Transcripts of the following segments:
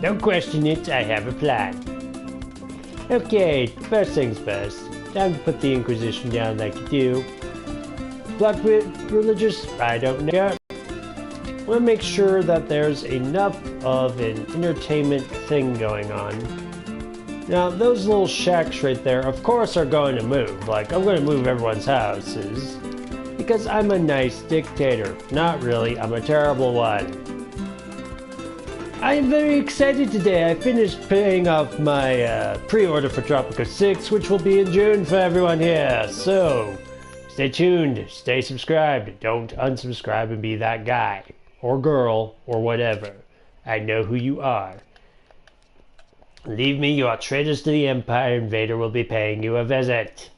Don't question it, I have a plan. Okay, first things first. Time to put the Inquisition down like you do. Blackbeard religious? I don't know. We'll make sure that there's enough of an entertainment thing going on. Now, those little shacks right there, of course, are going to move. Like, I'm going to move everyone's houses. Because I'm a nice dictator. Not really, I'm a terrible one. I am very excited today. I finished paying off my pre-order for Tropico 6, which will be in June for everyone here. So, stay tuned, stay subscribed. Don't unsubscribe and be that guy. Or girl, or whatever. I know who you are. Leave me, you are traitors to the Empire, and Vader will be paying you a visit.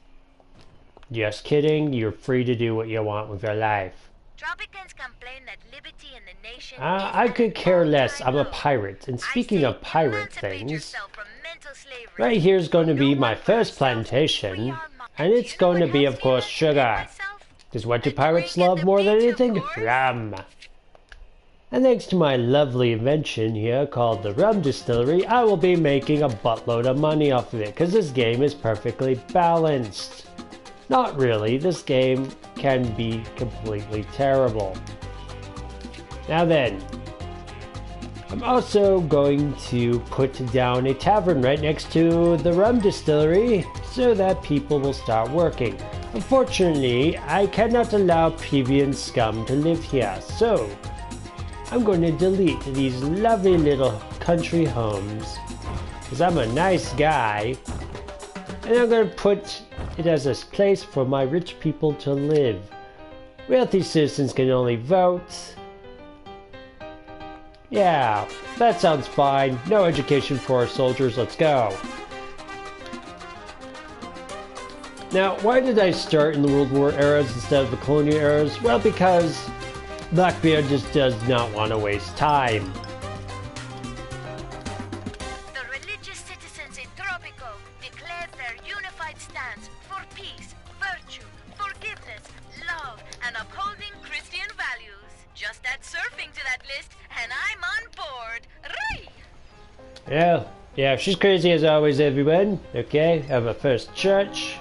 Just kidding, you're free to do what you want with your life. Tropicans complain that liberty in the nation I could care less, I'm a pirate. And speaking of pirate things, right here's going to be my first plantation, and it's going to be, of course, sugar. Because what do pirates love more than anything? Rum. And thanks to my lovely invention here called the Rum Distillery, I will be making a buttload of money off of it, because this game is perfectly balanced. Not really, this game can be completely terrible. Now then, I'm also going to put down a tavern right next to the Rum Distillery so that people will start working. Unfortunately, I cannot allow plebeian scum to live here, so I'm going to delete these lovely little country homes, because I'm a nice guy, and I'm going to put it as a place for my rich people to live. Wealthy citizens can only vote. Yeah, that sounds fine. No education for our soldiers, let's go. Now, why did I start in the World War eras instead of the colonial eras? Well, because Blackbeard just does not want to waste time. The religious citizens in Tropico declared their unified stance for peace, virtue, forgiveness, love, and upholding Christian values. Just add surfing to that list, and I'm on board. Right? Yeah, she's crazy as always, everyone. Okay, have a first church.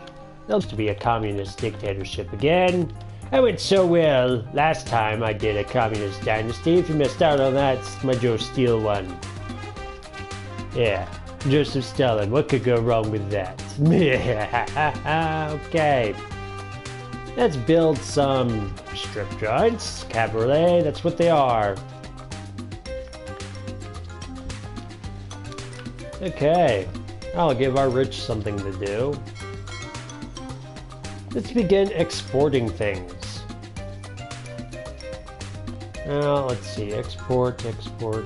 Looks to be a communist dictatorship again. I went so well last time I did a communist dynasty. If you missed out on that, it's my Joe Steele one. Yeah, Joseph Stalin. What could go wrong with that? Okay. Let's build some strip joints. Cabaret, that's what they are. Okay. I'll give our rich something to do. Let's begin exporting things. Now, let's see. Export,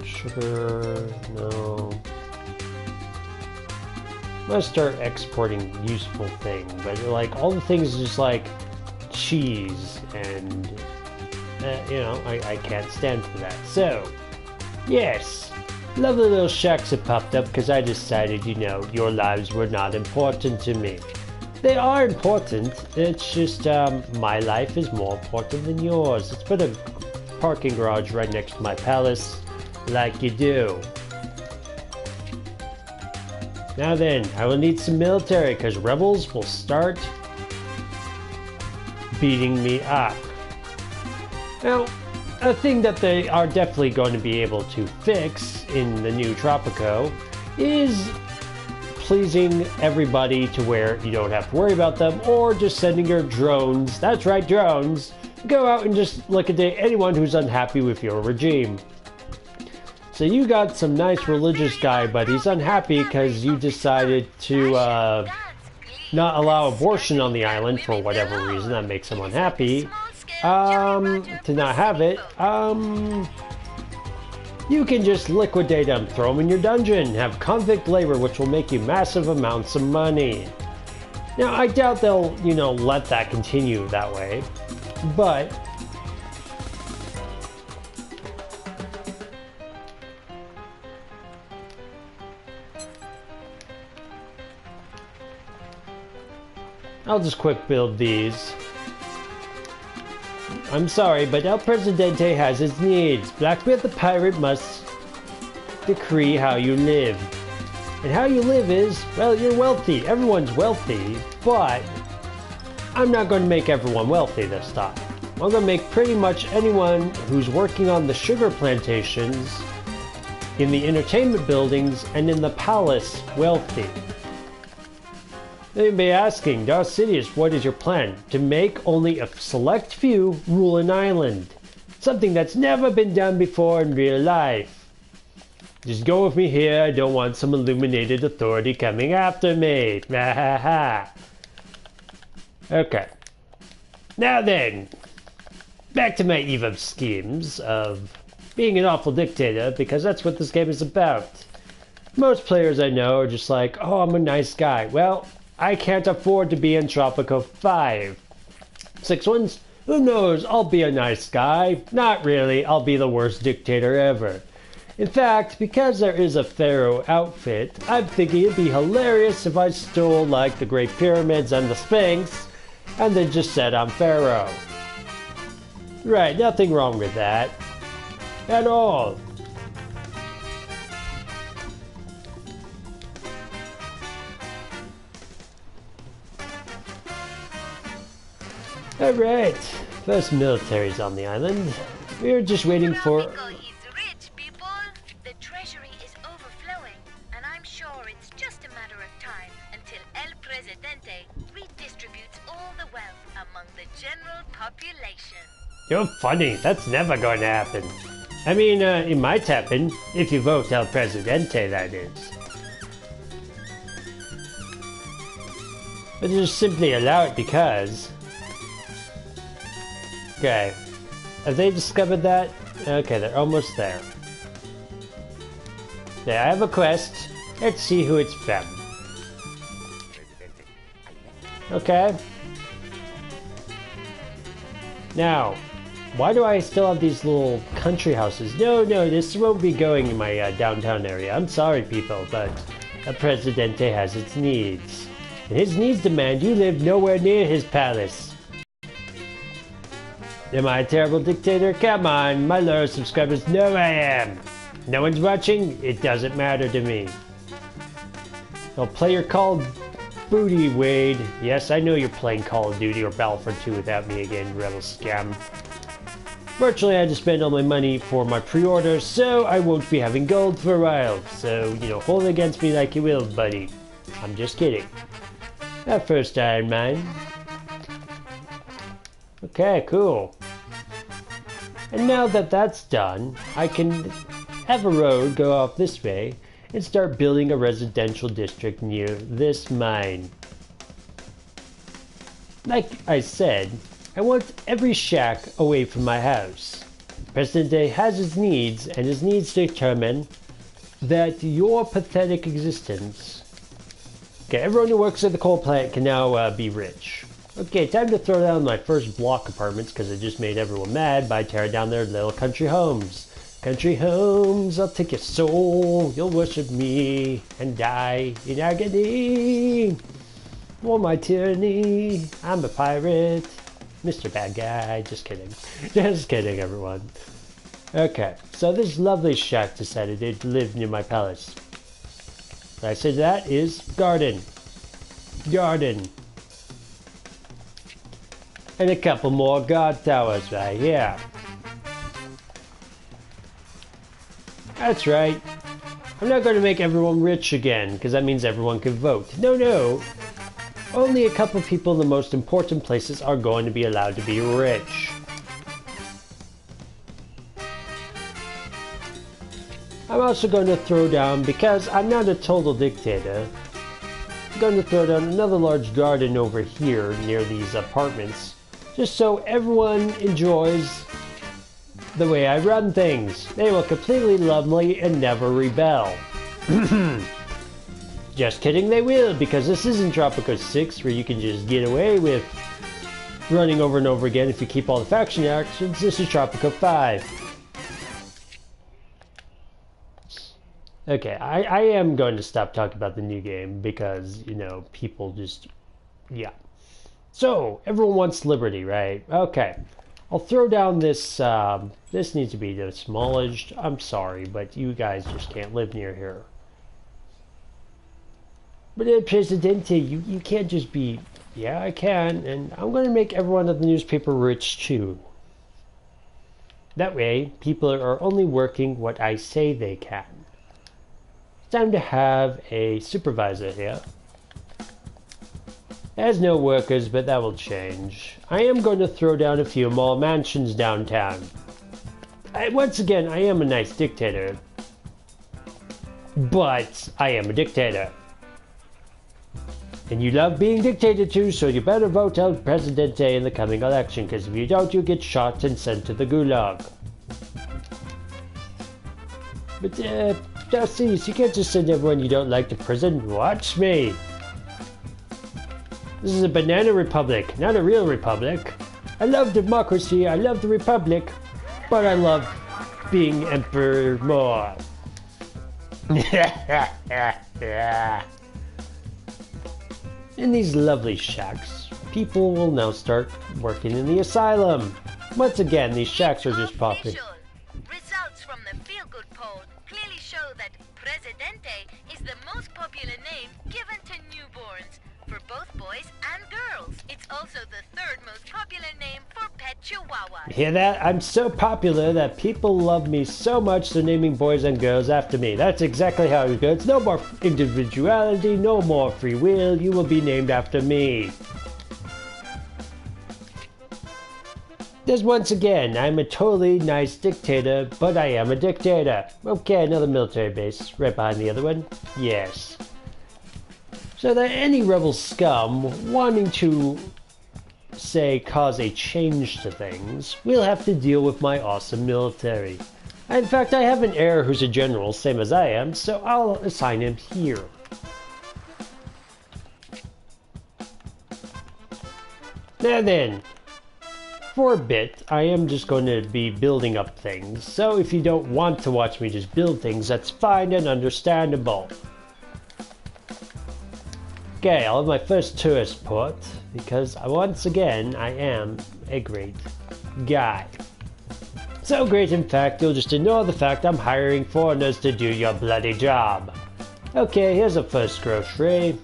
sugar. No. I'm gonna start exporting useful things, but like all the things just like cheese and you know, I can't stand for that. So, yes, lovely little shacks have popped up because I decided, you know, your lives were not important to me. They are important, it's just my life is more important than yours. Let's put a parking garage right next to my palace, like you do. Now then, I will need some military, because rebels will start beating me up. Now, a thing that they are definitely going to be able to fix in the new Tropico is pleasing everybody to where you don't have to worry about them, or just sending your drones, that's right, drones, go out and just liquidate anyone who's unhappy with your regime. So you got some nice religious guy, but he's unhappy because you decided to not allow abortion on the island for whatever reason that makes him unhappy. To not have it, you can just liquidate them, throw them in your dungeon, have convict labor, which will make you massive amounts of money. Now, I doubt they'll, you know, let that continue that way, but I'll just quick build these. I'm sorry, but El Presidente has his needs. Blackbeard the pirate must decree how you live. And how you live is, well, you're wealthy. Everyone's wealthy, but I'm not going to make everyone wealthy this time. I'm going to make pretty much anyone who's working on the sugar plantations, in the entertainment buildings, and in the palace wealthy. They may be asking, DarthSidious, what is your plan? To make only a select few rule an island. Something that's never been done before in real life. Just go with me here, I don't want some illuminated authority coming after me. Ha ha ha. Okay. Now then, back to my evil schemes of being an awful dictator, because that's what this game is about. Most players I know are just like, oh, I'm a nice guy. Well, I can't afford to be in Tropico 5. 6 ones? Who knows? I'll be a nice guy. Not really. I'll be the worst dictator ever. In fact, because there is a pharaoh outfit, I'm thinking it'd be hilarious if I stole like the Great Pyramids and the Sphinx, and then just said I'm pharaoh. Right, nothing wrong with that. At all. Alright, first military's on the island. We're just waiting for... Tropico is rich, people. The treasury is overflowing, and I'm sure it's just a matter of time until El Presidente redistributes all the wealth among the general population. You're funny, that's never going to happen. I mean, it might happen, if you vote El Presidente, that is. But just simply allow it because... Okay. Have they discovered that? Okay, they're almost there. Yeah, I have a quest. Let's see who it's from. Okay. Now, why do I still have these little country houses? No, this won't be going in my downtown area. I'm sorry, people, but El Presidente has its needs. And his needs demand you live nowhere near his palace. Am I a terrible dictator? Come on, my loyal subscribers know I am. No one's watching? It doesn't matter to me. I'll play your Call of Duty, Wade. Yes, I know you're playing Call of Duty or Battlefield 2 without me again, rebel scam. Fortunately, I had to spend all my money for my pre-orders, so I won't be having gold for a while. So, you know, hold it against me like you will, buddy. I'm just kidding. That first iron mine. Okay, cool. And now that that's done, I can have a road go off this way and start building a residential district near this mine. Like I said, I want every shack away from my house. Presidente has his needs, and his needs determine that your pathetic existence... Okay, everyone who works at the coal plant can now be rich. Okay, time to throw down my first block apartments because I just made everyone mad by tearing down their little country homes. Country homes, I'll take your soul, you'll worship me and die in agony. For my tyranny, I'm a pirate. Mr. Bad Guy, just kidding. Just kidding, everyone. Okay, so this lovely shack decided to live near my palace. I said that is garden. Garden. And a couple more guard towers right here. That's right. I'm not going to make everyone rich again, because that means everyone can vote. No. Only a couple people in the most important places are going to be allowed to be rich. I'm also going to throw down, because I'm not a total dictator, I'm going to throw down another large garden over here near these apartments. Just so everyone enjoys the way I run things. They will completely love me and never rebel. Just kidding, they will, because this isn't Tropico 6 where you can just get away with running over and over again if you keep all the faction actions. This is Tropico 5. Okay, I am going to stop talking about the new game because, you know, people just... yeah. So, everyone wants liberty, right? Okay. I'll throw down this, this needs to be demolished. I'm sorry, but you guys just can't live near here. But Presidente, you can't just be, yeah, I can, and I'm going to make everyone at the newspaper rich too. That way, people are only working what I say they can. It's time to have a supervisor here. There's no workers, but that will change. I am going to throw down a few more mansions downtown. Once again, I am a nice dictator. But I am a dictator. And you love being dictated to, so you better vote El Presidente in the coming election, because if you don't, you'll get shot and sent to the gulag. But, Darthsidious, you can't just send everyone you don't like to prison. Watch me! This is a banana republic, not a real republic. I love democracy, I love the republic, but I love being emperor more. In these lovely shacks, people will now start working in the asylum. Once again, these shacks are just popping. Results from the feel-good poll clearly show that Presidente is the most popular name given to newborns for both boys and girls. It's also the third most popular name for pet chihuahuas. Hear that? I'm so popular that people love me so much they're naming boys and girls after me. That's exactly how it goes. No more individuality, no more free will. You will be named after me. There's once again, I'm a totally nice dictator, but I am a dictator. Okay, another military base right behind the other one. Yes. So that any rebel scum wanting to, say, cause a change to things, will have to deal with my awesome military. In fact, I have an heir who's a general, same as I am, so I'll assign him here. Now then, for a bit, I am just going to be building up things, so if you don't want to watch me just build things, that's fine and understandable. Okay, I'll have my first tourist port, because once again, I am a great guy. So great, in fact, you'll just ignore the fact I'm hiring foreigners to do your bloody job. Okay, here's a first grocery.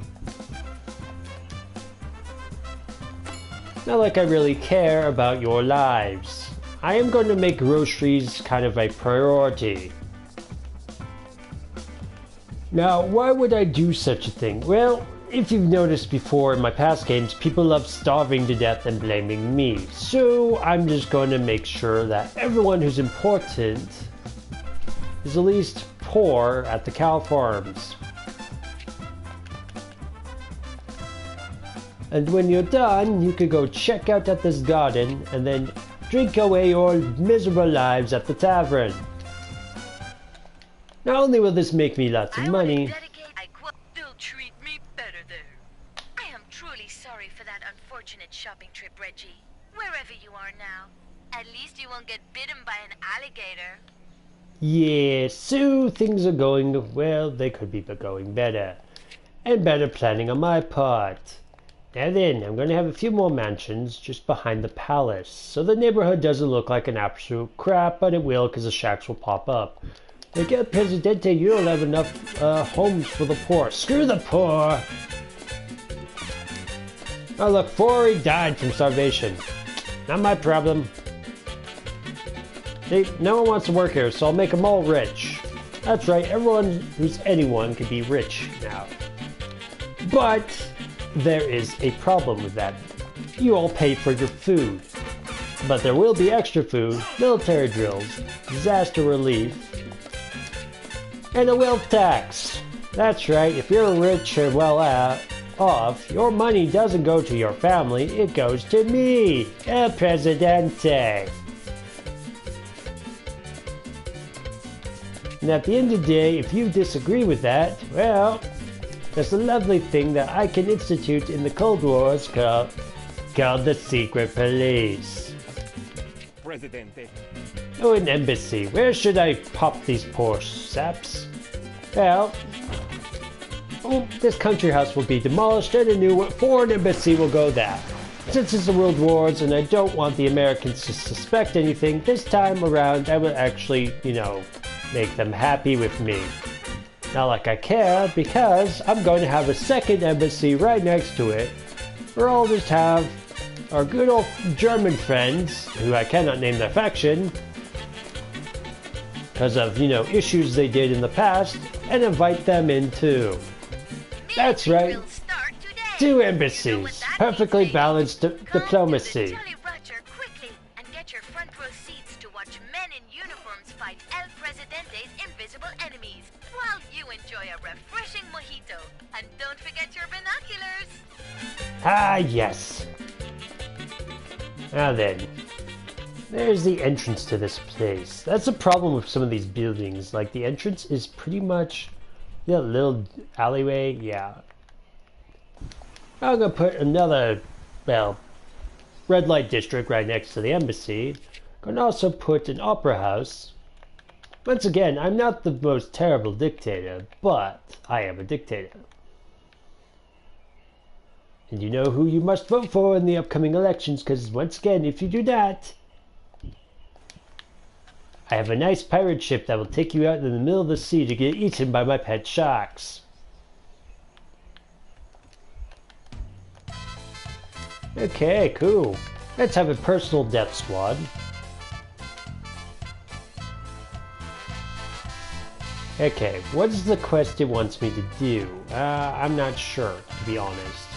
Not like I really care about your lives. I am going to make groceries kind of a priority. Now, why would I do such a thing? Well, if you've noticed before in my past games, people love starving to death and blaming me. So I'm just going to make sure that everyone who's important is at least poor at the cow farms. And when you're done, you could go check out at this garden and then drink away your miserable lives at the tavern. Not only will this make me lots of money, shopping trip, Reggie. Wherever you are now. At least you won't get bitten by an alligator. yeah, so things are going, well, they could be going better. And better planning on my part. Now then, I'm going to have a few more mansions just behind the palace. So the neighborhood doesn't look like an absolute crap, but it will because the shacks will pop up. Like, Presidente, you don't have enough homes for the poor. Screw the poor! Oh look, 4 died from starvation. Not my problem. No one wants to work here, so I'll make them all rich. That's right, everyone who's anyone can be rich now. But there is a problem with that. You all pay for your food. But there will be extra food, military drills, disaster relief, and a wealth tax. That's right, if you're rich or well off, your money doesn't go to your family, it goes to me, El Presidente. And at the end of the day, if you disagree with that, well, there's a lovely thing that I can institute in the Cold Wars called the secret police. Presidente. Oh, an embassy. Where should I pop these poor saps? Well, this country house will be demolished and a new foreign embassy will go there. Since it's the World Wars and I don't want the Americans to suspect anything, this time around I will actually, you know, make them happy with me. Not like I care, because I'm going to have a second embassy right next to it, where I'll just have our good old German friends, who I cannot name their faction, because of, you know, issues they did in the past, and invite them in too. That's right, 2 embassies, perfectly balanced diplomacy. While you enjoy a refreshing mojito. And don't forget your binoculars. Ah, yes. Now then, there's the entrance to this place. That's a problem with some of these buildings. Like, the entrance is pretty much a little alleyway. Yeah. I'm gonna put another, well, red light district right next to the embassy. Gonna also put an opera house. Once again, I'm not the most terrible dictator, but I am a dictator. And you know who you must vote for in the upcoming elections, because once again, if you do that, I have a nice pirate ship that will take you out in the middle of the sea to get eaten by my pet sharks. Okay, cool. Let's have a personal death squad. Okay, what is the quest it wants me to do? I'm not sure, to be honest.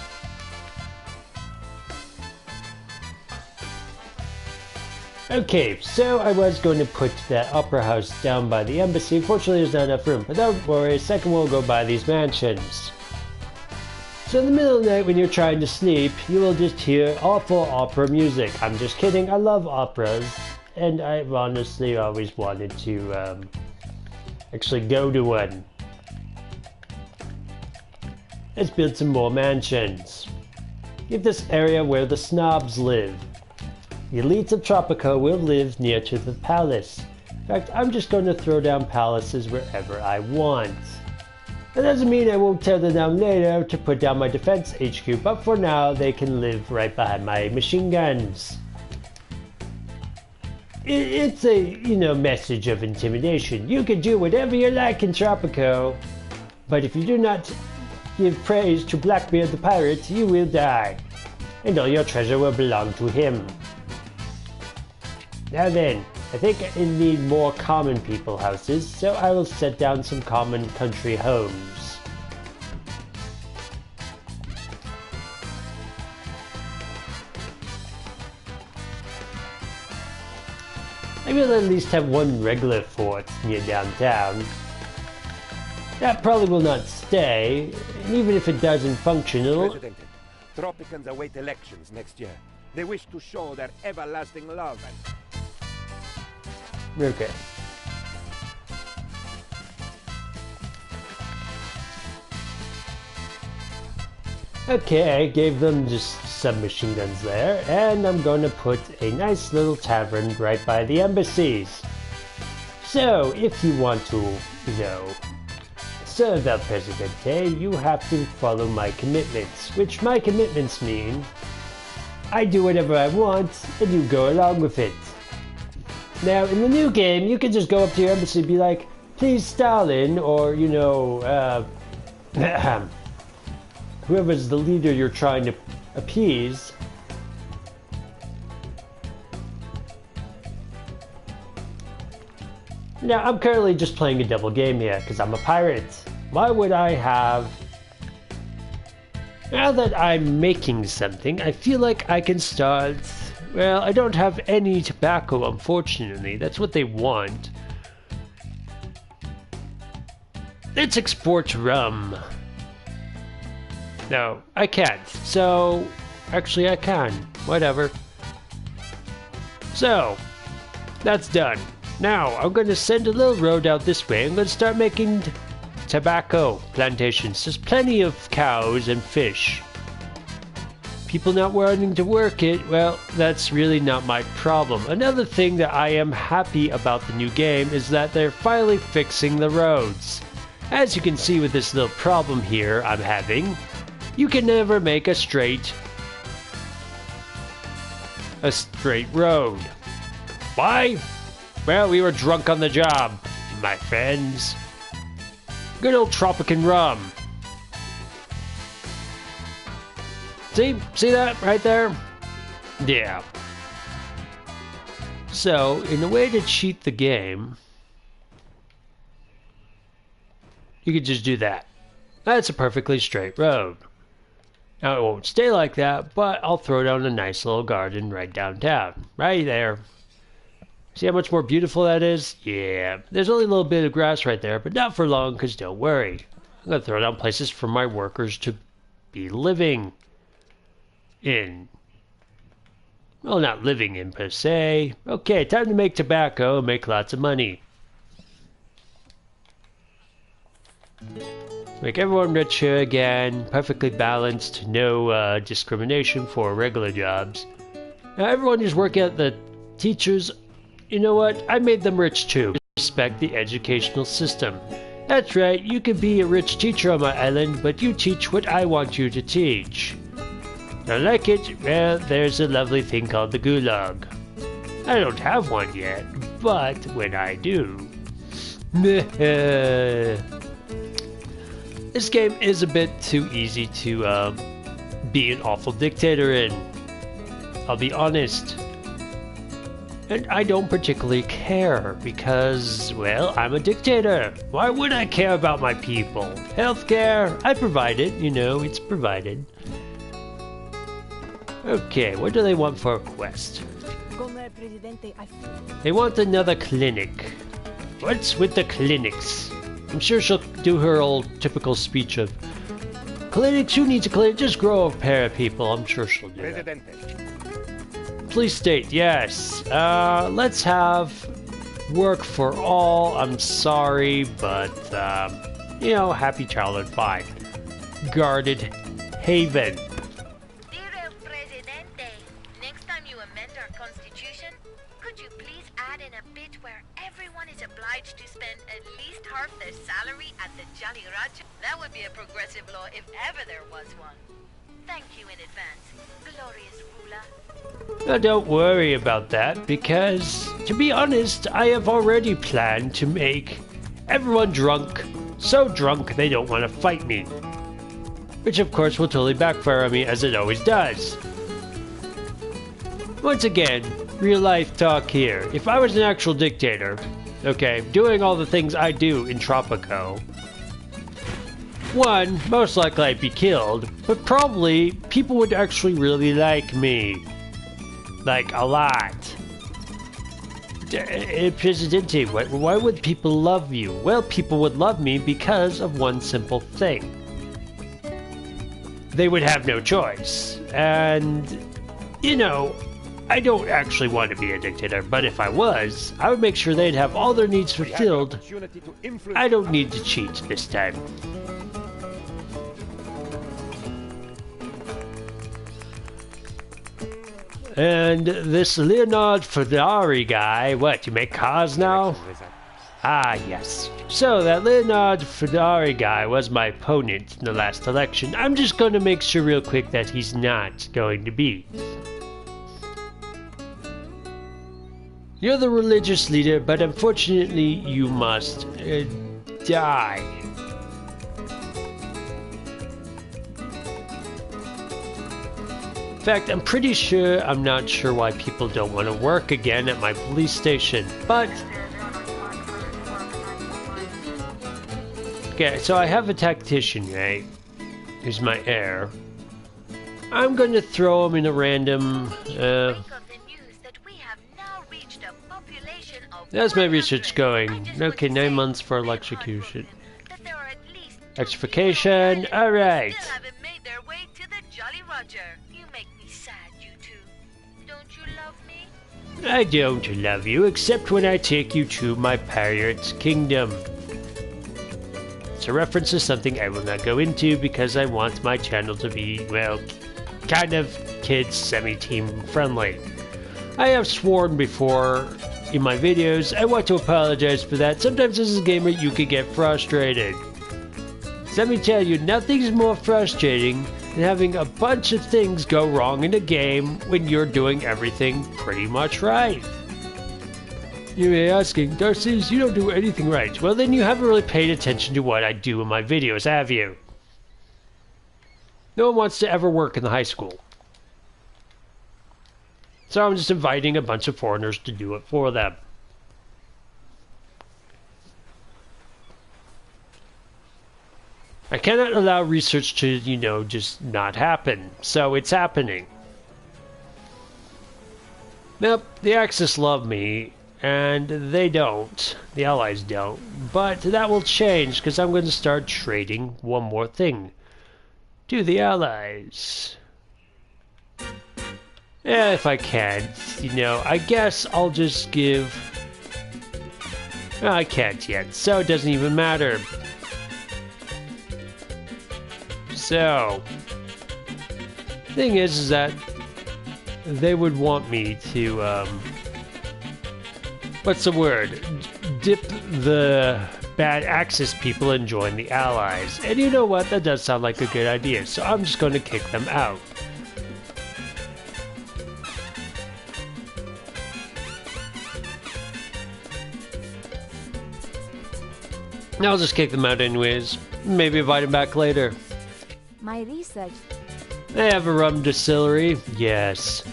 Okay, so I was going to put that opera house down by the embassy. Unfortunately, there's not enough room, but don't worry, a second we'll go by these mansions. So in the middle of the night when you're trying to sleep, you will just hear awful opera music. I'm just kidding, I love operas, and I've honestly always wanted to, actually go to one. Let's build some more mansions. Give this area where the snobs live. The elites of Tropico will live near to the palace. In fact, I'm just going to throw down palaces wherever I want. That doesn't mean I won't tear them down later to put down my defense HQ, but for now they can live right behind my machine guns. It's a, you know, message of intimidation. You can do whatever you like in Tropico, but if you do not give praise to Blackbeard the pirate, you will die, and all your treasure will belong to him. Now then, I think I need more common people houses, so I will set down some common country homes. I will at least have one regular fort near downtown. That probably will not stay, and even if it doesn't function, it'll... Presidente, Tropicans await elections next year. They wish to show their everlasting love and... Okay. Okay, I gave them just submachine guns there, and I'm going to put a nice little tavern right by the embassies. So, if you want to, you know, serve El Presidente, you have to follow my commitments, which my commitments mean I do whatever I want, and you go along with it. Now, in the new game, you can just go up to your embassy and be like, please Stalin, or, you know, whoever's the leader you're trying to appease. Now, I'm currently just playing a double game here, because I'm a pirate. Why would I have... Now that I'm making something, I feel like I can start... Well, I don't have any tobacco, unfortunately. That's what they want. Let's export rum. No, I can't. So, actually I can. Whatever. So, that's done. Now, I'm going to send a little road out this way. I'm going to start making tobacco plantations. There's plenty of cows and fish. People not wanting to work it, well, that's really not my problem. Another thing that I am happy about the new game is that they're finally fixing the roads. As you can see with this little problem here I'm having, you can never make a straight a straight road. Why? Well, we were drunk on the job, my friends. Good old Tropican rum. See that right there? Yeah. So, in a way to cheat the game, you could just do that. That's a perfectly straight road. Now, it won't stay like that, but I'll throw down a nice little garden right downtown. Right there. See how much more beautiful that is? Yeah. There's only a little bit of grass right there, but not for long, because don't worry. I'm going to throw down places for my workers to be living in. Well, not living in per se. Okay, time to make tobacco and make lots of money. Make everyone richer again, perfectly balanced, no discrimination for regular jobs. Now everyone who's working at the teachers, you know what? I made them rich too. Respect the educational system. That's right, you can be a rich teacher on my island, but you teach what I want you to teach. Don't like it? Well, there's a lovely thing called the gulag. I don't have one yet, but when I do... This game is a bit too easy to be an awful dictator in. I'll be honest. And I don't particularly care because, well, I'm a dictator. Why would I care about my people? Healthcare, I provide it, you know, it's provided. Okay, what do they want for a quest? They want another clinic. What's with the clinics? I'm sure she'll do her old typical speech of clinics, who needs a clinic? Just grow a pair of people. I'm sure she'll do that. Please state, yes. Let's have work for all. I'm sorry, but, you know, happy childhood, fine. Guarded haven. Dear Presidente, next time you amend our constitution, could you please add in a bit where everyone is obliged to spend at least half their salary at the Jolly Roger? That would be a progressive law if ever there was one. Thank you in advance, glorious ruler. Now, don't worry about that, because, to be honest, I have already planned to make everyone drunk, so drunk they don't want to fight me. Which, of course, will totally backfire on me, as it always does. Once again, real life talk here. If I was an actual dictator, okay, doing all the things I do in Tropico, one, most likely I'd be killed, but probably people would actually really like me. Like, a lot. Presidente, why would people love you? Well, people would love me because of one simple thing. They would have no choice. And, you know, I don't actually want to be a dictator, but if I was, I would make sure they'd have all their needs fulfilled. I don't need to cheat this time. And this Leonard Ferrari guy, what, you make cars now? Ah, yes. So that Leonard Ferrari guy was my opponent in the last election. I'm just going to make sure real quick that he's not going to be. You're the religious leader, but unfortunately you must die. In fact, I'm pretty sure I'm not sure why people don't want to work again at my police station, but... Okay, so I have a tactician, right? Who's my heir. I'm going to throw him in a random... There's my research going. Okay, 9 months for electrocution. Electrification, alright. I don't love you, except when I take you to my pirate's kingdom. It's a reference to something I will not go into because I want my channel to be, well, kind of kids semi-team friendly. I have sworn before in my videos. I want to apologize for that. Sometimes as a gamer you can get frustrated. So let me tell you, nothing's more frustrating and having a bunch of things go wrong in a game when you're doing everything pretty much right. You may be asking, Darcy's, you don't do anything right. Well, then you haven't really paid attention to what I do in my videos, have you? No one wants to ever work in the high school. So I'm just inviting a bunch of foreigners to do it for them. I cannot allow research to, you know, just not happen. So it's happening. Nope, the Axis love me, and they don't. The Allies don't. But that will change, because I'm going to start trading one more thing to the Allies. Yeah, if I can. You know, I guess I'll just give... No, I can't yet, so it doesn't even matter. So, thing is that they would want me to, what's the word? Dip the bad Axis people and join the Allies. And you know what? That does sound like a good idea, so I'm just going to kick them out. I'll just kick them out anyways. Maybe invite them back later. My research. They have a rum distillery, yes.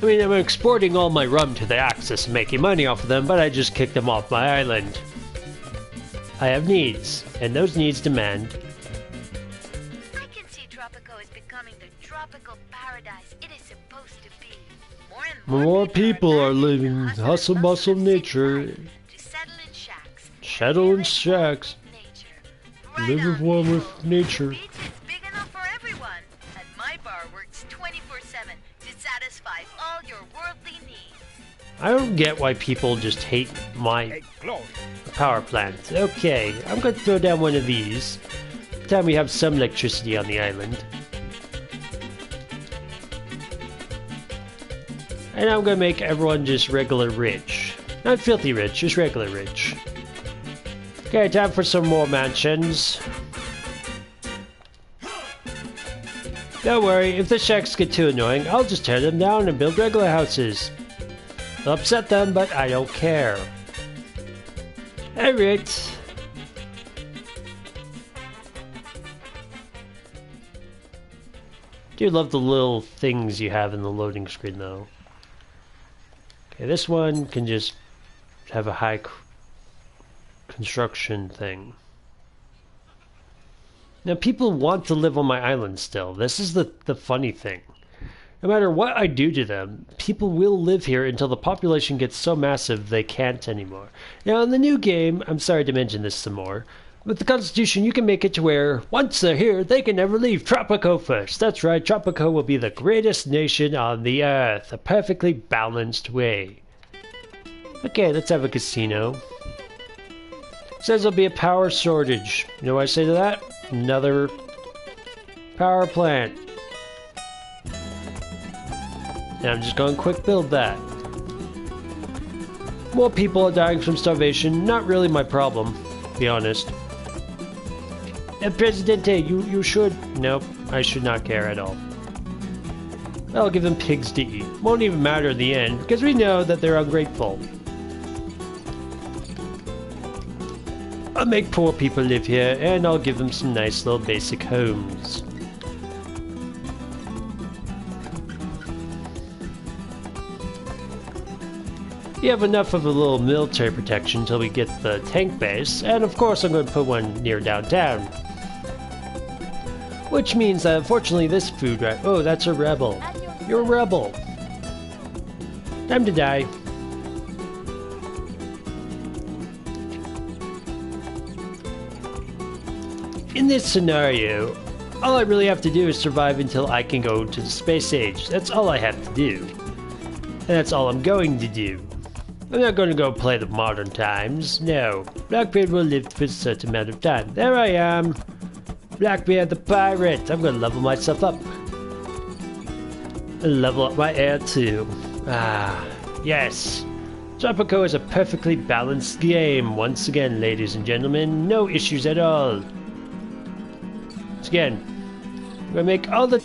I mean, I'm exporting all my rum to the Axis and making money off of them, but I just kicked them off my island. I have needs, and those needs demand. I can see Tropico is becoming the tropical paradise it is supposed to be. More and More people are living in hustle hustle bustle of nature. city life to settle in shacks. Settle in shacks. Right Live with on, one people. with nature. Beach is big enough for everyone, and my bar works 24/7 to satisfy all your worldly needs. I don't get why people just hate my Hey, Chloe. power plant. Okay, I'm going to throw down one of these. Time we have some electricity on the island. And I'm going to make everyone just regular rich. Not filthy rich, just regular rich. Okay, time for some more mansions. Don't worry, if the shacks get too annoying, I'll just tear them down and build regular houses. It'll upset them, but I don't care. Alright. Do love the little things you have in the loading screen, though. Okay, this one can just have a high construction thing. Now, people want to live on my island still. This is the funny thing. No matter what I do to them, people will live here until the population gets so massive they can't anymore. Now, in the new game, I'm sorry to mention this some more, with the Constitution, you can make it to where, once they're here, they can never leave Tropico first. That's right, Tropico will be the greatest nation on the Earth. A perfectly balanced way. Okay, let's have a casino. Says there'll be a power shortage. You know what I say to that? Another power plant. And I'm just going to quick build that. More people are dying from starvation. Not really my problem, to be honest. Presidente, you should... Nope, I should not care at all. I'll give them pigs to eat. Won't even matter in the end, because we know that they're ungrateful. I'll make poor people live here, and I'll give them some nice little basic homes. You have enough of a little military protection until we get the tank base, and of course I'm going to put one near downtown. Which means that unfortunately this food right— oh, that's a rebel. You're a rebel. Time to die. In this scenario, all I really have to do is survive until I can go to the space age. That's all I have to do. And that's all I'm going to do. I'm not going to go play the modern times. No. Blackbeard will live for a certain amount of time. There I am. Blackbeard the pirate. I'm going to level myself up. And level up my air too. Ah, yes. Tropico is a perfectly balanced game. Once again, ladies and gentlemen, no issues at all. Once again, I make all the...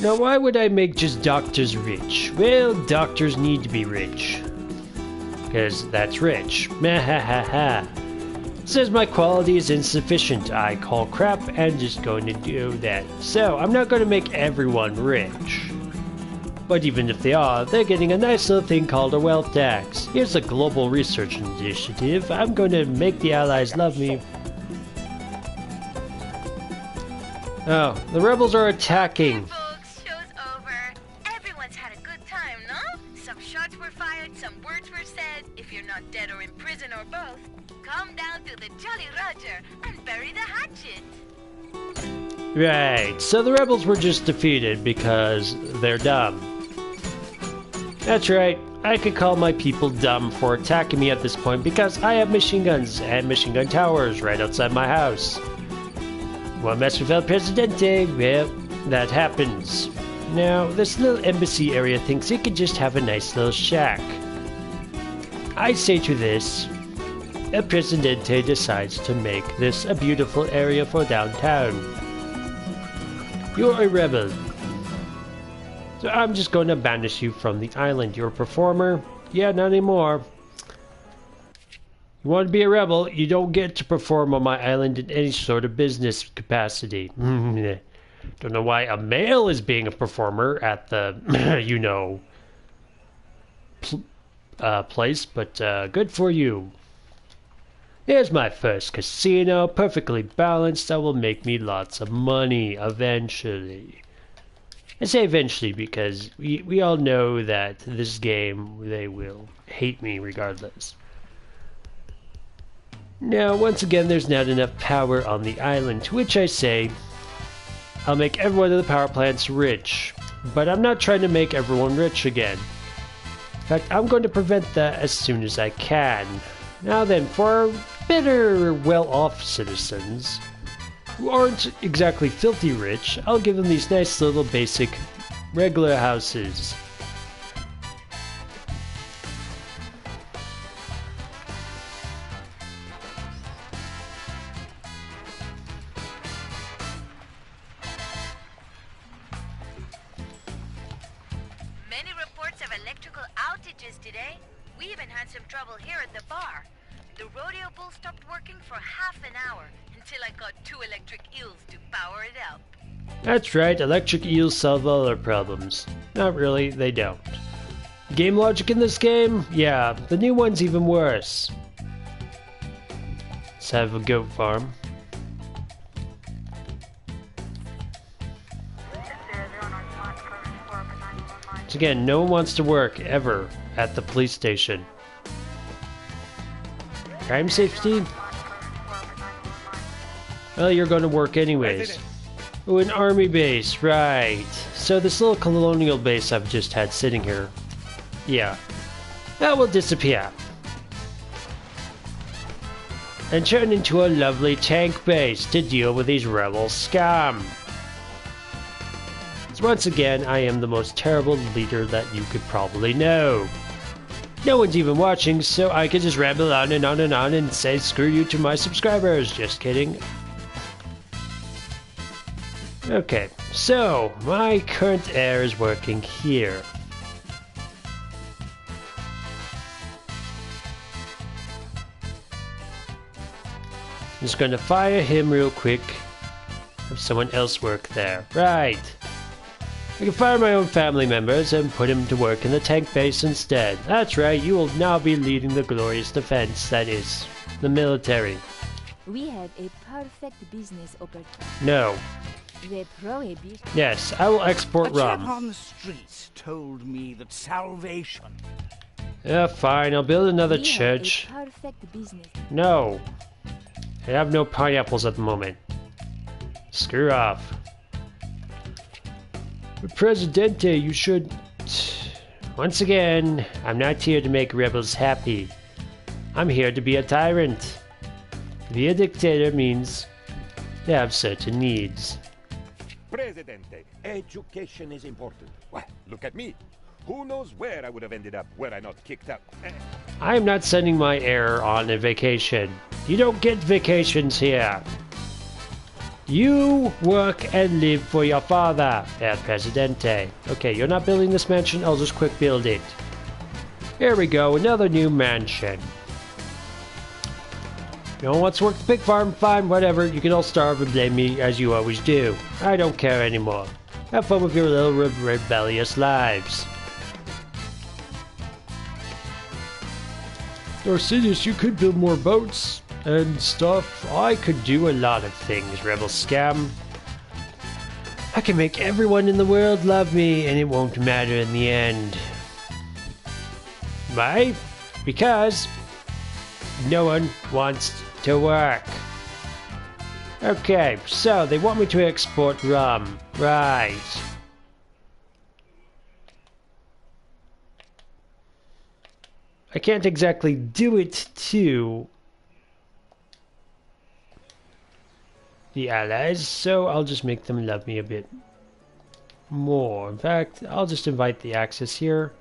Now, why would I make just doctors rich? Well, doctors need to be rich. Because that's rich. Mahahaha. Says my quality is insufficient. I call crap and just going to do that. So, I'm not going to make everyone rich. But even if they are, they're getting a nice little thing called a wealth tax. Here's a global research initiative. I'm going to make the allies love me. Oh, the rebels are attacking. Folks, show's over. Everyone's had a good time, no? Some shots were fired, some words were said. If you're not dead or in prison or both, come down to the Jolly Roger and bury the hatchet. Right, so the rebels were just defeated because they're dumb. That's right, I could call my people dumb for attacking me at this point because I have machine guns and machine gun towers right outside my house. Well, mess with El Presidente, well, that happens. Now, this little embassy area thinks it could just have a nice little shack. I say to this, El Presidente decides to make this a beautiful area for downtown. You're a rebel. So I'm just going to banish you from the island. You're a performer? Yeah, not anymore. You want to be a rebel, you don't get to perform on my island in any sort of business capacity. Don't know why a male is being a performer at the, you know, place, but good for you. Here's my first casino, perfectly balanced, that will make me lots of money eventually. I say eventually because we all know that this game, they will hate me regardless. Now, once again, there's not enough power on the island, to which I say, I'll make every one of the power plants rich. But I'm not trying to make everyone rich again. In fact, I'm going to prevent that as soon as I can. Now then, for better, well-off citizens, who aren't exactly filthy rich, I'll give them these nice little basic, regular houses. Many reports of electrical outages today. We even had some trouble here at the bar. The rodeo bull stopped working for half an hour until I got 2 electric eels to power it up. That's right, electric eels solve all our problems. Not really, they don't. Game logic in this game? Yeah, the new one's even worse. Let's have a goat farm. So again, no one wants to work, ever, at the police station. Crime safety? Well, you're going to work anyways. Oh, an army base, right. So this little colonial base I've just had sitting here. Yeah. That will disappear. And turn into a lovely tank base to deal with these rebel scum. So once again, I am the most terrible leader that you could probably know. No one's even watching, so I can just ramble on and on and on and say screw you to my subscribers. Just kidding. Okay, so my current heir is working here. I'm just gonna fire him real quick. Have someone else work there. Right. I can fire my own family members and put him to work in the tank base instead. That's right, you will now be leading the glorious defense, that is, the military. We have a perfect business opportunity. No. The prohibition. Yes, I will export A chap rum. on the streets told me that salvation. Yeah, fine, I'll build another We have church. a perfect business. No. I have no pineapples at the moment. Screw off. But Presidente, you should... Once again, I'm not here to make rebels happy. I'm here to be a tyrant. To be a dictator means to have certain needs. Presidente, education is important. Well, look at me. Who knows where I would have ended up were I not kicked out. I am not sending my heir on a vacation. You don't get vacations here. You work and live for your father, El Presidente. Okay, you're not building this mansion, I'll just quick build it. Here we go, another new mansion. No one wants to work the pig farm? Fine, whatever. You can all starve and blame me as you always do. I don't care anymore. Have fun with your little rebellious lives. Darthsidious, you could build more boats and stuff. I could do a lot of things, rebel scum. I can make everyone in the world love me and it won't matter in the end. Why? Because no one wants to work. Okay, so they want me to export rum. Right. I can't exactly do it to the allies, so I'll just make them love me a bit more. In fact, I'll just invite the Axis here.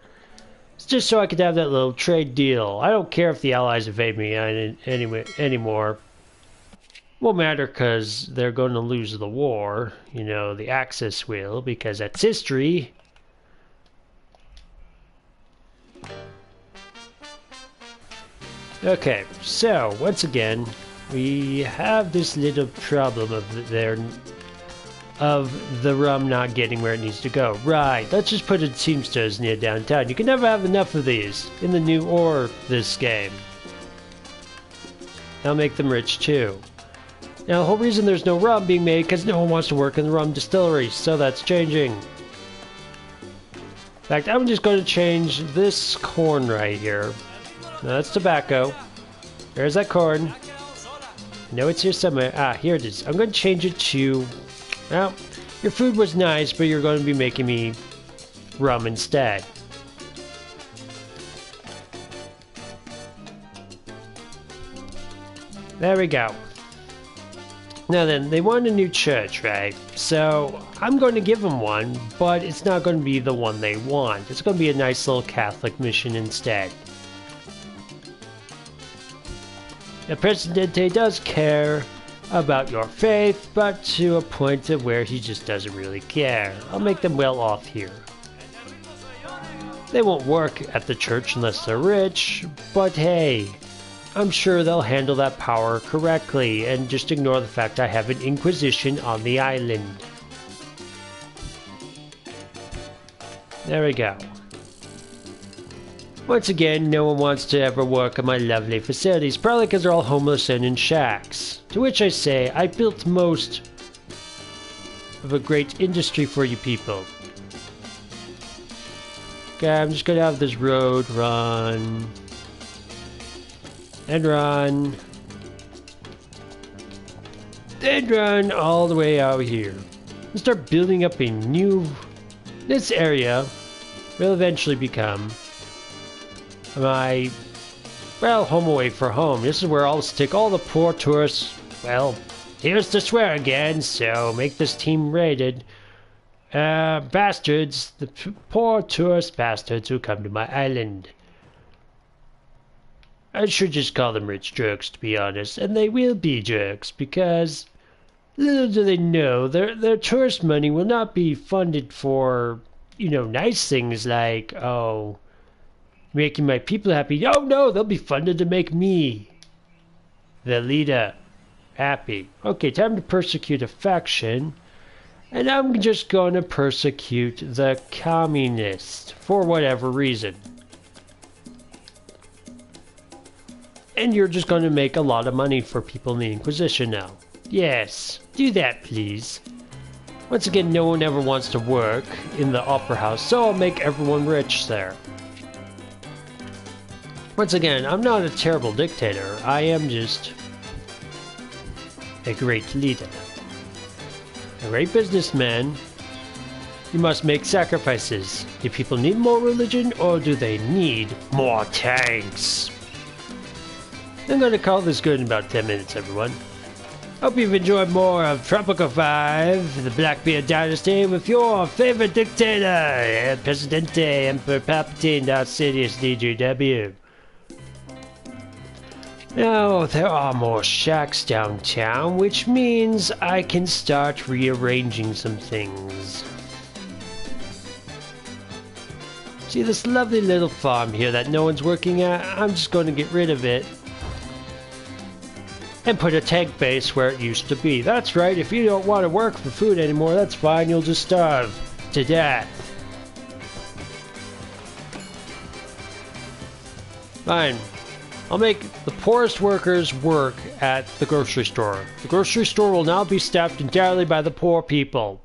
It's just so I could have that little trade deal. I don't care if the allies invade me anymore. Won't matter because they're going to lose the war. You know, the Axis will, because that's history. Okay, so once again, we have this little problem of the rum not getting where it needs to go. Right, let's just put a Teamsters near downtown. You can never have enough of these in the new or this game. That'll make them rich too. Now the whole reason there's no rum being made because no one wants to work in the rum distillery, so that's changing. In fact, I'm just going to change this corn right here. No, that's tobacco. There's that corn. I know it's here somewhere. Ah, here it is. I'm going to change it to... Well, your food was nice, but you're going to be making me rum instead. There we go. Now then, they want a new church, right? So, I'm going to give them one, but it's not going to be the one they want. It's going to be a nice little Catholic mission instead. The Presidente does care about your faith, but to a point of where he just doesn't really care. I'll make them well off here. They won't work at the church unless they're rich, but hey, I'm sure they'll handle that power correctly and just ignore the fact I have an inquisition on the island. There we go. Once again, no one wants to ever work on my lovely facilities, probably because they're all homeless and in shacks. To which I say, I built most of a great industry for you people. Okay, I'm just gonna have this road run. And run. Then run all the way out here. And start building up a new... This area will eventually become my, well, home away for home. This is where I'll stick all the poor tourists. Well, here's to swear again, so make this team rated. Bastards, the poor tourist bastards who come to my island. I should just call them rich jerks, to be honest, and they will be jerks, because little do they know, their tourist money will not be funded for, you know, nice things like, oh, making my people happy. Oh no, they'll be funded to make me, the leader, happy. Okay, time to persecute a faction. And I'm just going to persecute the communists for whatever reason. And you're just going to make a lot of money for people in the Inquisition now. Yes, do that please. Once again, no one ever wants to work in the Opera House, so I'll make everyone rich there. Once again, I'm not a terrible dictator. I am just a great leader. A great businessman. You must make sacrifices. Do people need more religion or do they need more tanks? I'm going to call this good in about 10 minutes, everyone. Hope you've enjoyed more of Tropico 5, the Blackbeard Dynasty, with your favorite dictator, El Presidente Emperor Palpatine, DarthSidious's DGW. Now, there are more shacks downtown, which means I can start rearranging some things. See this lovely little farm here that no one's working at? I'm just going to get rid of it and put a tank base where it used to be. That's right, if you don't want to work for food anymore, that's fine, you'll just starve to death. Fine. I'll make the poorest workers work at the grocery store. The grocery store will now be staffed entirely by the poor people.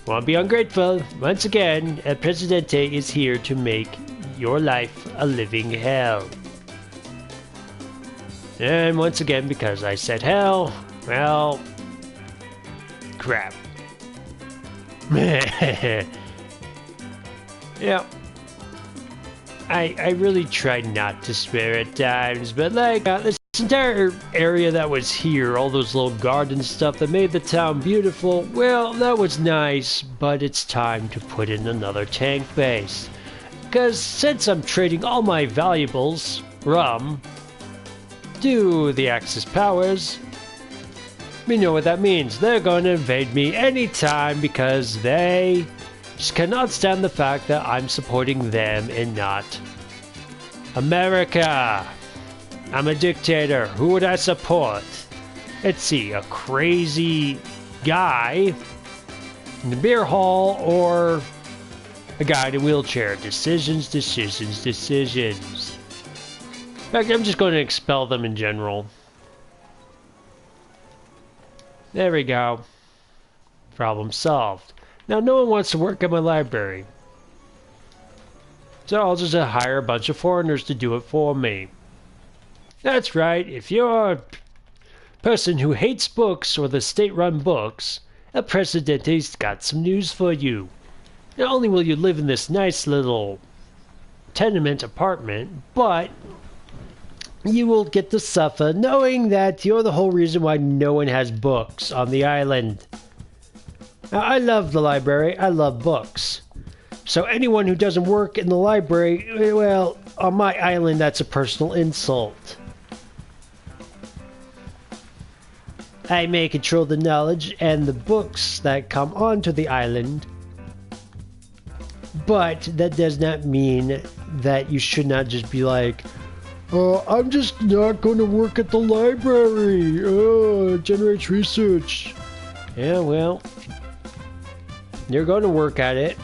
Won't be ungrateful. Once again, El Presidente is here to make your life a living hell. And once again, because I said hell, well, crap. Yeah. I really tried not to swear at times, but like, this entire area that was here, all those little gardens stuff that made the town beautiful, well, that was nice, but it's time to put in another tank base. Because since I'm trading all my valuables, rum, to the Axis powers, we know what that means. They're going to invade me anytime because they just cannot stand the fact that I'm supporting them and not America. I'm a dictator. Who would I support? Let's see, a crazy guy in the beer hall or a guy in a wheelchair. Decisions, decisions, decisions. In fact, I'm just going to expel them in general. There we go. Problem solved. Now, no one wants to work at my library. So I'll just hire a bunch of foreigners to do it for me. That's right, if you're a person who hates books or the state-run books, El Presidente's got some news for you. Not only will you live in this nice little tenement apartment, but you will get to suffer knowing that you're the whole reason why no one has books on the island. Now, I love the library. I love books. So anyone who doesn't work in the library, well, on my island, that's a personal insult. I may control the knowledge and the books that come onto the island, but that does not mean that you should not just be like, I'm just not going to work at the library. It generates research. Yeah, well, you're going to work at it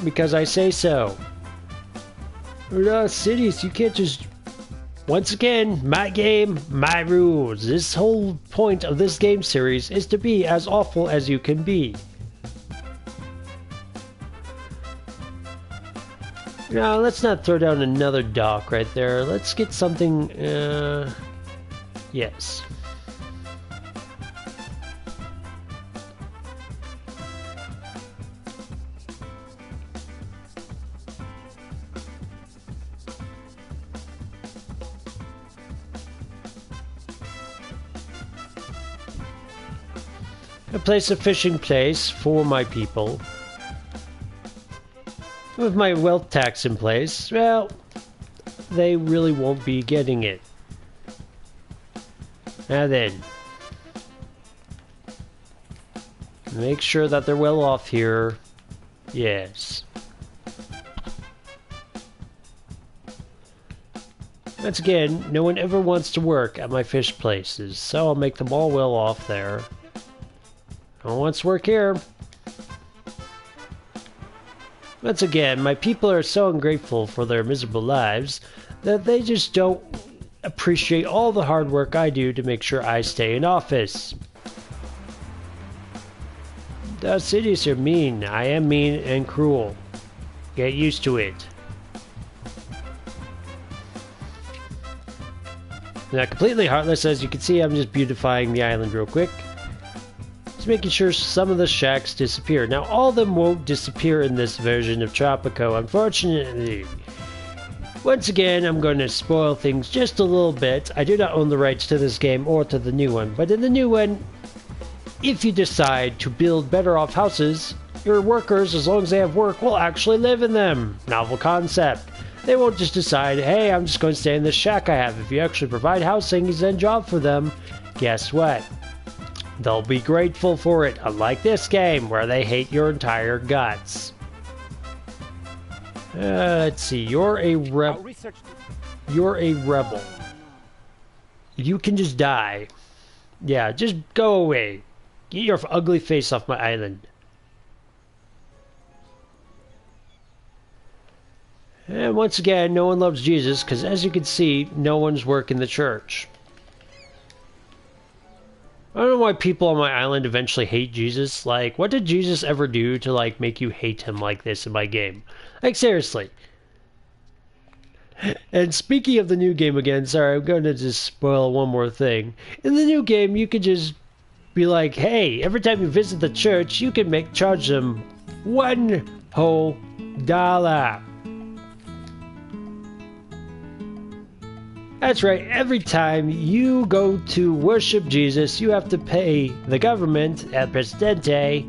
because I say so. Cities, you can't just... Once again, my game, my rules. This whole point of this game series is to be as awful as you can be. Now, let's not throw down another dock right there. Let's get something, yes. A place, a fishing place for my people. With my wealth tax in place, well, they really won't be getting it. Now then, make sure that they're well off here. Yes. Once again, no one ever wants to work at my fish places, so I'll make them all well off there. No one wants to work here. Once again, my people are so ungrateful for their miserable lives that they just don't appreciate all the hard work I do to make sure I stay in office. The cities are mean. I am mean and cruel. Get used to it. Not completely heartless, as you can see. I'm just beautifying the island real quick. Just making sure some of the shacks disappear. Now, all of them won't disappear in this version of Tropico, unfortunately. Once again, I'm going to spoil things just a little bit. I do not own the rights to this game or to the new one, but in the new one, if you decide to build better off houses, your workers, as long as they have work, will actually live in them. Novel concept. They won't just decide, hey, I'm just going to stay in this shack I have. If you actually provide housing and job for them, guess what? They'll be grateful for it, unlike this game, where they hate your entire guts. Let's see, you're a rebel. You can just die. Yeah, just go away. Get your ugly face off my island. And once again, no one loves Jesus, because as you can see, no one's working the church. I don't know why people on my island eventually hate Jesus. Like, what did Jesus ever do to, like, make you hate him like this in my game? Like, seriously. And speaking of the new game again, sorry, I'm going to just spoil one more thing. In the new game, you could just be like, hey, every time you visit the church, you can charge them $1 whole dollar. That's right, every time you go to worship Jesus, you have to pay the government, El Presidente,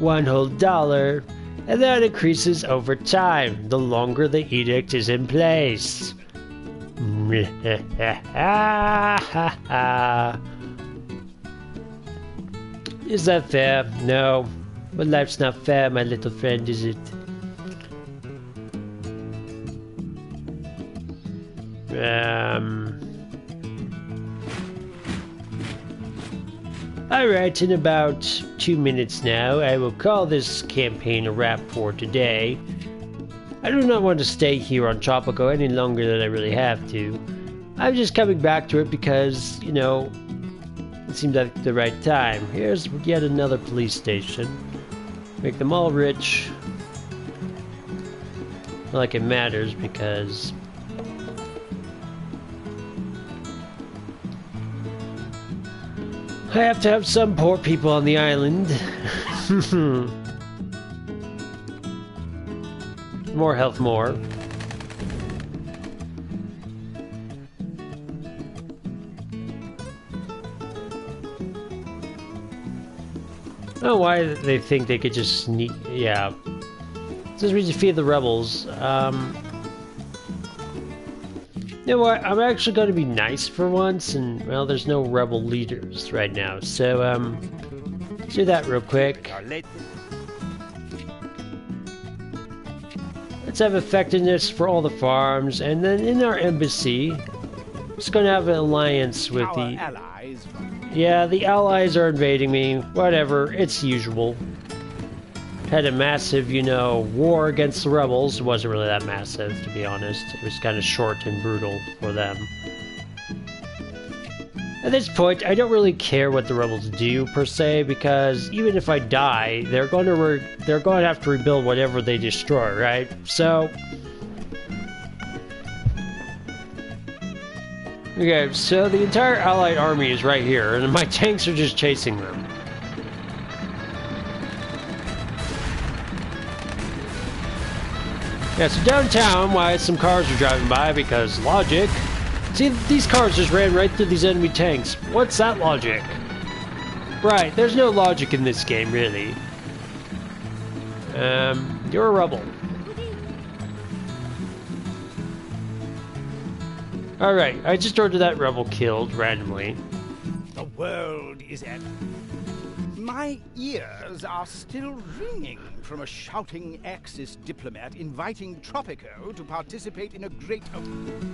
$1 whole dollar, and that increases over time, the longer the edict is in place. Is that fair? No. But life's not fair, my little friend, is it? Alright, in about 2 minutes now, I will call this campaign a wrap for today. I do not want to stay here on Tropico any longer than I really have to. I'm just coming back to it because, you know, it seemed like the right time. Here's yet another police station. Make them all rich. Not like it matters because I have to have some poor people on the island. More health, more. I don't know why they think they could just sneak. Yeah. This we just feed the rebels. You know what? I'm actually going to be nice for once, and well, there's no rebel leaders right now, so let's do that real quick. Let's have effectiveness for all the farms, and then in our embassy, just going to have an alliance with the allies. Yeah, the allies are invading me. Whatever, it's usual. Had a massive, you know, war against the rebels. It wasn't really that massive, to be honest. It was kind of short and brutal for them. At this point, I don't really care what the rebels do per se, because even if I die, they're going to have to rebuild whatever they destroy, right? So, okay, so the entire Allied army is right here, and my tanks are just chasing them. Yeah, so downtown, why some cars are driving by, because logic. See, these cars just ran right through these enemy tanks. What's that logic? Right, there's no logic in this game, really. You're a rebel. Alright, I just ordered that rebel killed randomly. The world is at... My ears are still ringing from a shouting Axis diplomat inviting Tropico to participate in a great...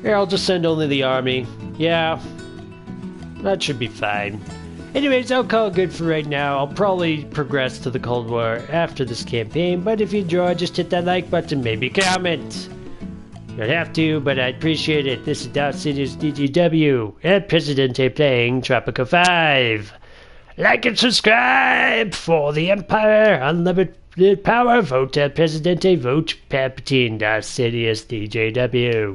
Here, I'll just send only the army. Yeah, that should be fine. Anyways, I'll call it good for right now. I'll probably progress to the Cold War after this campaign, but if you enjoy, just hit that like button, maybe comment. You don't have to, but I'd appreciate it. This is DarthSidious's DGW, and Presidente playing Tropico 5. Like and subscribe for the Empire, unlimited power, vote El Presidente, vote Palpatine, DarthSidious's DJW.